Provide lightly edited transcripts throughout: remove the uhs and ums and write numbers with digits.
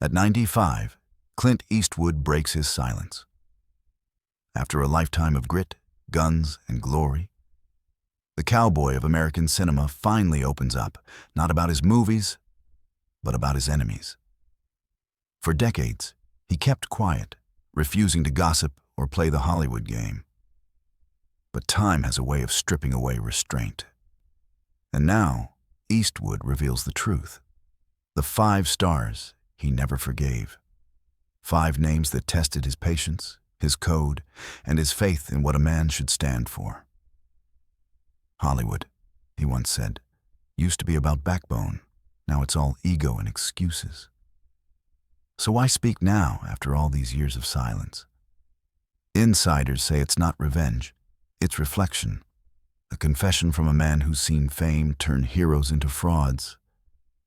At 95, Clint Eastwood breaks his silence. After a lifetime of grit, guns, and glory, the cowboy of American cinema finally opens up, not about his movies, but about his enemies. For decades, he kept quiet, refusing to gossip or play the Hollywood game. But time has a way of stripping away restraint. And now, Eastwood reveals the truth. The 5 stars he never forgave. 5 names that tested his patience, his code, and his faith in what a man should stand for. Hollywood, he once said, used to be about backbone. Now it's all ego and excuses. So why speak now after all these years of silence? Insiders say it's not revenge, it's reflection. A confession from a man who's seen fame turn heroes into frauds.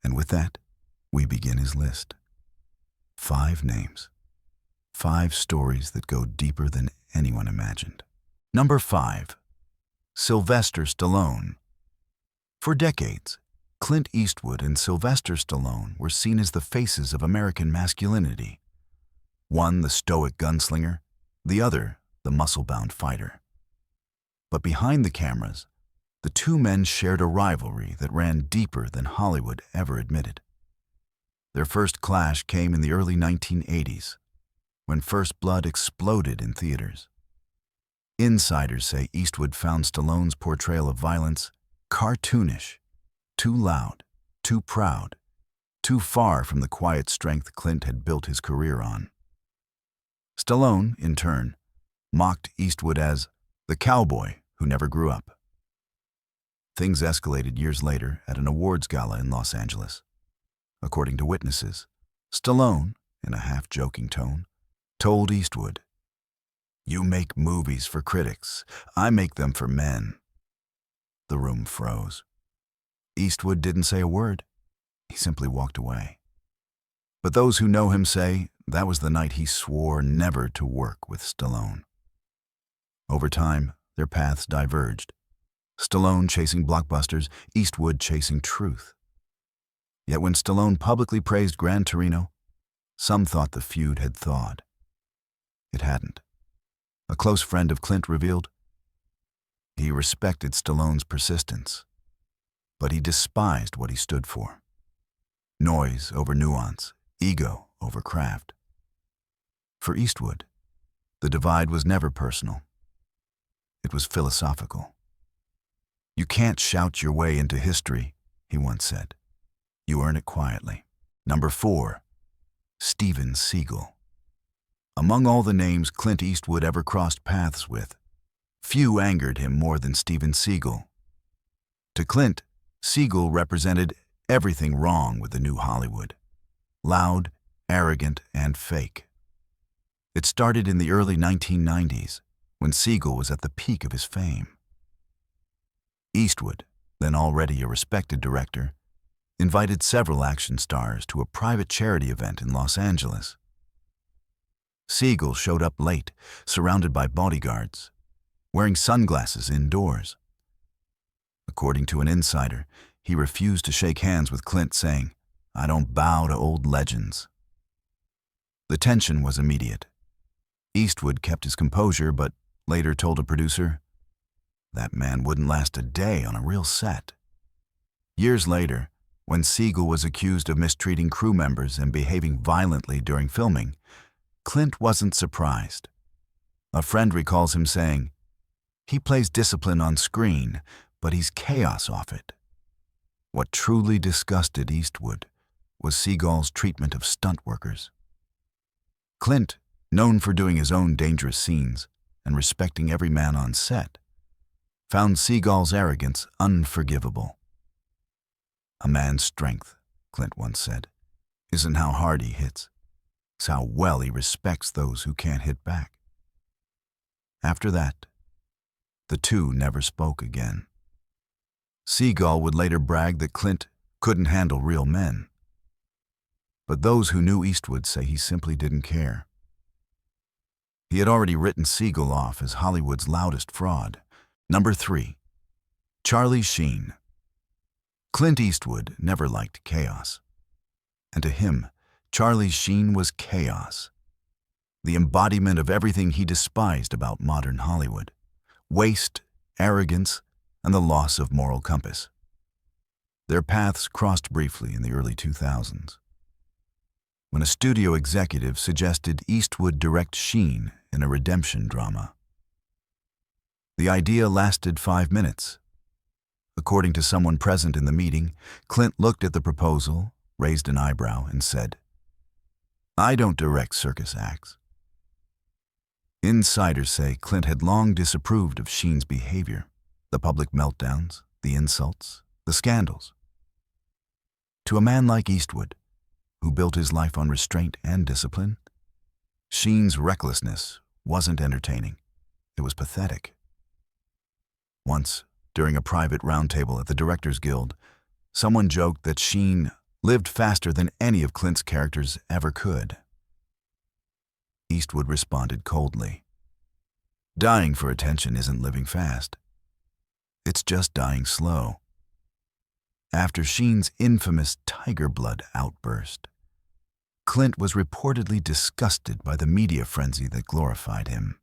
And with that, we begin his list. 5 names. 5 stories that go deeper than anyone imagined. Number 5. Sylvester Stallone. For decades, Clint Eastwood and Sylvester Stallone were seen as the faces of American masculinity. One the stoic gunslinger, the other the muscle-bound fighter. But behind the cameras, the 2 men shared a rivalry that ran deeper than Hollywood ever admitted. Their first clash came in the early 1980s, when First Blood exploded in theaters. Insiders say Eastwood found Stallone's portrayal of violence cartoonish, too loud, too proud, too far from the quiet strength Clint had built his career on. Stallone, in turn, mocked Eastwood as the cowboy who never grew up. Things escalated years later at an awards gala in Los Angeles. According to witnesses, Stallone, in a half-joking tone, told Eastwood, "You make movies for critics. I make them for men." The room froze. Eastwood didn't say a word. He simply walked away. But those who know him say that was the night he swore never to work with Stallone. Over time, their paths diverged. Stallone chasing blockbusters, Eastwood chasing truth. Yet when Stallone publicly praised Gran Torino, some thought the feud had thawed. It hadn't. A close friend of Clint revealed he respected Stallone's persistence, but he despised what he stood for. Noise over nuance, ego over craft. For Eastwood, the divide was never personal. It was philosophical. "You can't shout your way into history," he once said. "You earn it quietly." Number 4. Steven Seagal. Among all the names Clint Eastwood ever crossed paths with, few angered him more than Steven Seagal. To Clint, Seagal represented everything wrong with the new Hollywood. Loud, arrogant, and fake. It started in the early 1990s, when Seagal was at the peak of his fame. Eastwood, then already a respected director, invited several action stars to a private charity event in Los Angeles. Seagal showed up late, surrounded by bodyguards, wearing sunglasses indoors. According to an insider, he refused to shake hands with Clint, saying, "I don't bow to old legends." The tension was immediate. Eastwood kept his composure, but later told a producer, that man wouldn't last a day on a real set. Years later, when Seagal was accused of mistreating crew members and behaving violently during filming, Clint wasn't surprised. A friend recalls him saying, "He plays discipline on screen, but he's chaos off it." What truly disgusted Eastwood was Seagal's treatment of stunt workers. Clint, known for doing his own dangerous scenes and respecting every man on set, found Seagal's arrogance unforgivable. "A man's strength," Clint once said, "isn't how hard he hits. It's how well he respects those who can't hit back." After that, the two never spoke again. Seagal would later brag that Clint couldn't handle real men. But those who knew Eastwood say he simply didn't care. He had already written Seagal off as Hollywood's loudest fraud. Number 3. Charlie Sheen. Clint Eastwood never liked chaos. And to him, Charlie Sheen was chaos, the embodiment of everything he despised about modern Hollywood: waste, arrogance, and the loss of moral compass. Their paths crossed briefly in the early 2000s, when a studio executive suggested Eastwood direct Sheen in a redemption drama. The idea lasted 5 minutes. According to someone present in the meeting, Clint looked at the proposal, raised an eyebrow, and said, "I don't direct circus acts." Insiders say Clint had long disapproved of Sheen's behavior: the public meltdowns, the insults, the scandals. To a man like Eastwood, who built his life on restraint and discipline, Sheen's recklessness wasn't entertaining. It was pathetic. Once, during a private roundtable at the Directors Guild, someone joked that Sheen lived faster than any of Clint's characters ever could. Eastwood responded coldly, "Dying for attention isn't living fast. It's just dying slow." After Sheen's infamous tiger blood outburst, Clint was reportedly disgusted by the media frenzy that glorified him.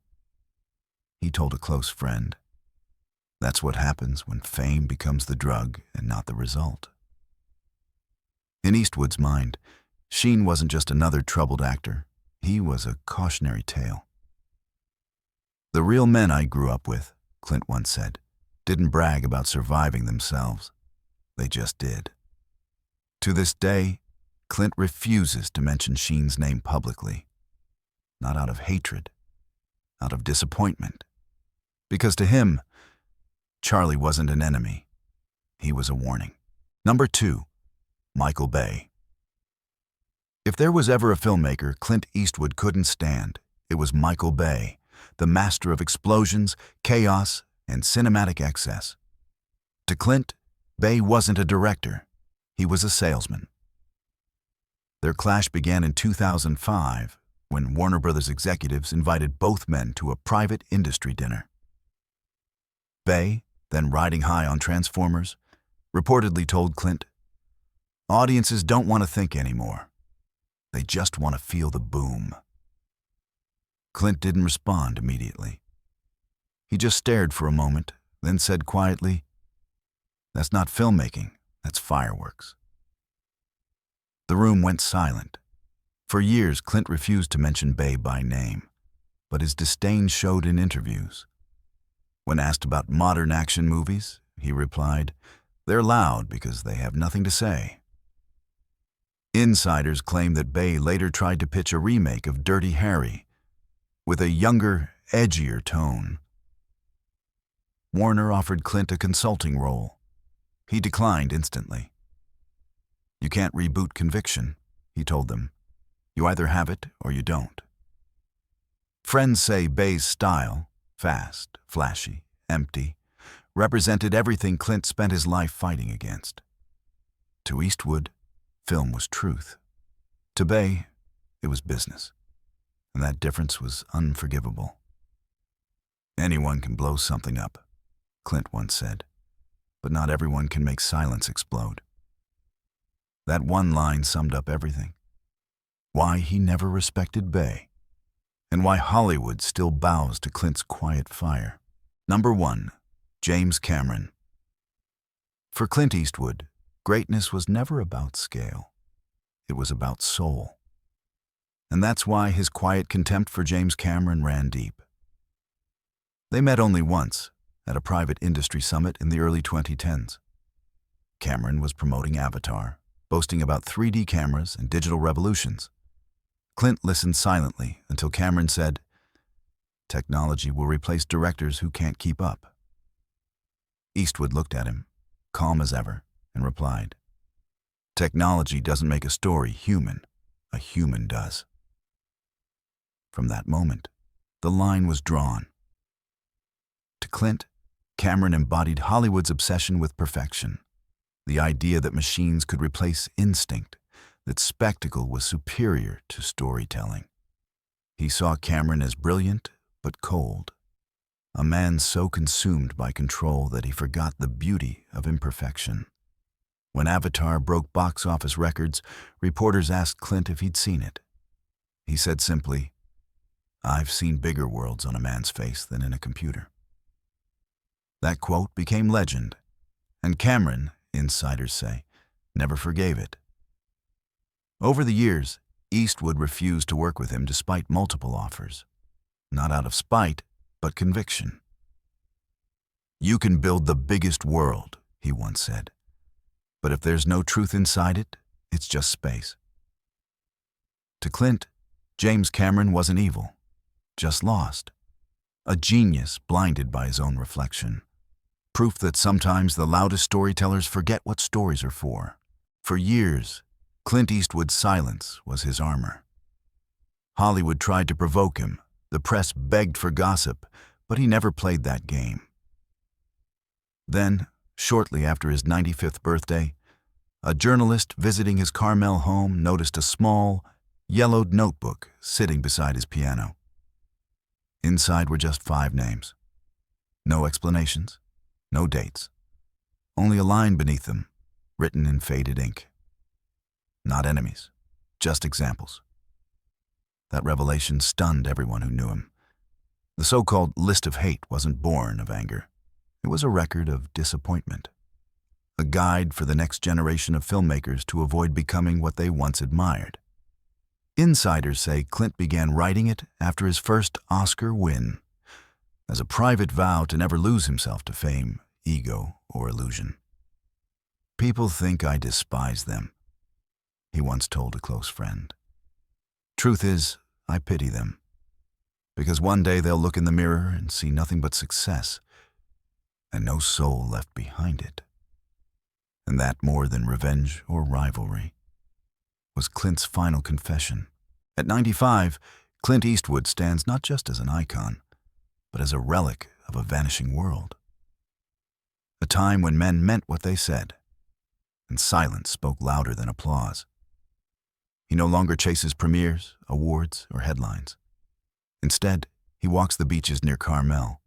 He told a close friend, "That's what happens when fame becomes the drug and not the result." In Eastwood's mind, Sheen wasn't just another troubled actor. He was a cautionary tale. "The real men I grew up with," Clint once said, "didn't brag about surviving themselves. They just did." To this day, Clint refuses to mention Sheen's name publicly, not out of hatred, out of disappointment. Because to him, Charlie wasn't an enemy. He was a warning. Number 2, Michael Bay. If there was ever a filmmaker Clint Eastwood couldn't stand, it was Michael Bay, the master of explosions, chaos, and cinematic excess. To Clint, Bay wasn't a director. He was a salesman. Their clash began in 2005 when Warner Brothers executives invited both men to a private industry dinner. Bay, then riding high on Transformers, reportedly told Clint, "Audiences don't want to think anymore. They just want to feel the boom." Clint didn't respond immediately. He just stared for a moment, then said quietly, "That's not filmmaking, that's fireworks." The room went silent. For years, Clint refused to mention Bay by name, but his disdain showed in interviews. When asked about modern action movies, he replied, "They're loud because they have nothing to say." Insiders claim that Bay later tried to pitch a remake of Dirty Harry with a younger, edgier tone. Warner offered Clint a consulting role. He declined instantly. "You can't reboot conviction," he told them. "You either have it or you don't." Friends say Bay's style, fast, flashy, empty, represented everything Clint spent his life fighting against. To Eastwood, film was truth. To Bay, it was business. And that difference was unforgivable. "Anyone can blow something up," Clint once said, "but not everyone can make silence explode." That one line summed up everything. Why he never respected Bay, and why Hollywood still bows to Clint's quiet fire. Number 1, James Cameron. For Clint Eastwood, greatness was never about scale. It was about soul. And that's why his quiet contempt for James Cameron ran deep. They met only once, at a private industry summit in the early 2010s. Cameron was promoting Avatar, boasting about 3D cameras and digital revolutions. Clint listened silently until Cameron said, "Technology will replace directors who can't keep up." Eastwood looked at him, calm as ever, and replied, "Technology doesn't make a story human. A human does." From that moment, the line was drawn. To Clint, Cameron embodied Hollywood's obsession with perfection, the idea that machines could replace instinct, that spectacle was superior to storytelling. He saw Cameron as brilliant but cold, a man so consumed by control that he forgot the beauty of imperfection. When Avatar broke box office records, reporters asked Clint if he'd seen it. He said simply, "I've seen bigger worlds on a man's face than in a computer." That quote became legend, and Cameron, insiders say, never forgave it. Over the years, Eastwood refused to work with him despite multiple offers. Not out of spite, but conviction. "You can build the biggest world," he once said, "but if there's no truth inside it, it's just space." To Clint, James Cameron wasn't evil, just lost. A genius blinded by his own reflection. Proof that sometimes the loudest storytellers forget what stories are for. For years, Clint Eastwood's silence was his armor. Hollywood tried to provoke him. The press begged for gossip, but he never played that game. Then, shortly after his 95th birthday, a journalist visiting his Carmel home noticed a small, yellowed notebook sitting beside his piano. Inside were just 5 names. No explanations, no dates. Only a line beneath them, written in faded ink. Not enemies, just examples. That revelation stunned everyone who knew him. The so-called list of hate wasn't born of anger. It was a record of disappointment. A guide for the next generation of filmmakers to avoid becoming what they once admired. Insiders say Clint began writing it after his first Oscar win, as a private vow to never lose himself to fame, ego, or illusion. "People think I despise them," he once told a close friend. "Truth is, I pity them, because one day they'll look in the mirror and see nothing but success, and no soul left behind it." And that, more than revenge or rivalry, was Clint's final confession. At 95, Clint Eastwood stands not just as an icon, but as a relic of a vanishing world. A time when men meant what they said, and silence spoke louder than applause. He no longer chases premieres, awards, or headlines. Instead, he walks the beaches near Carmel,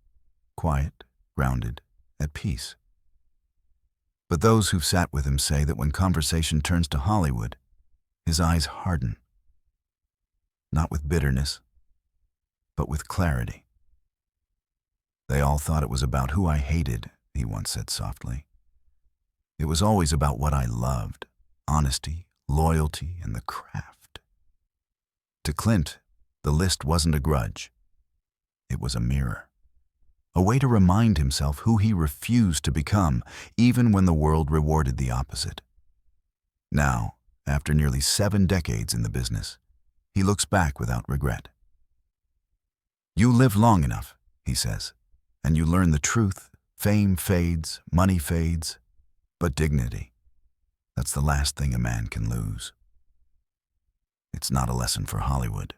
quiet, grounded, at peace. But those who've sat with him say that when conversation turns to Hollywood, his eyes harden. Not with bitterness, but with clarity. "They all thought it was about who I hated," he once said softly. "It was always about what I loved, honesty, loyalty, and the craft." To Clint, the list wasn't a grudge. It was a mirror. A way to remind himself who he refused to become, even when the world rewarded the opposite. Now, after nearly 7 decades in the business, he looks back without regret. "You live long enough," he says, "and you learn the truth. Fame fades, money fades, but dignity, that's the last thing a man can lose." It's not a lesson for Hollywood.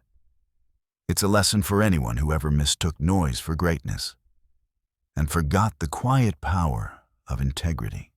It's a lesson for anyone who ever mistook noise for greatness and forgot the quiet power of integrity.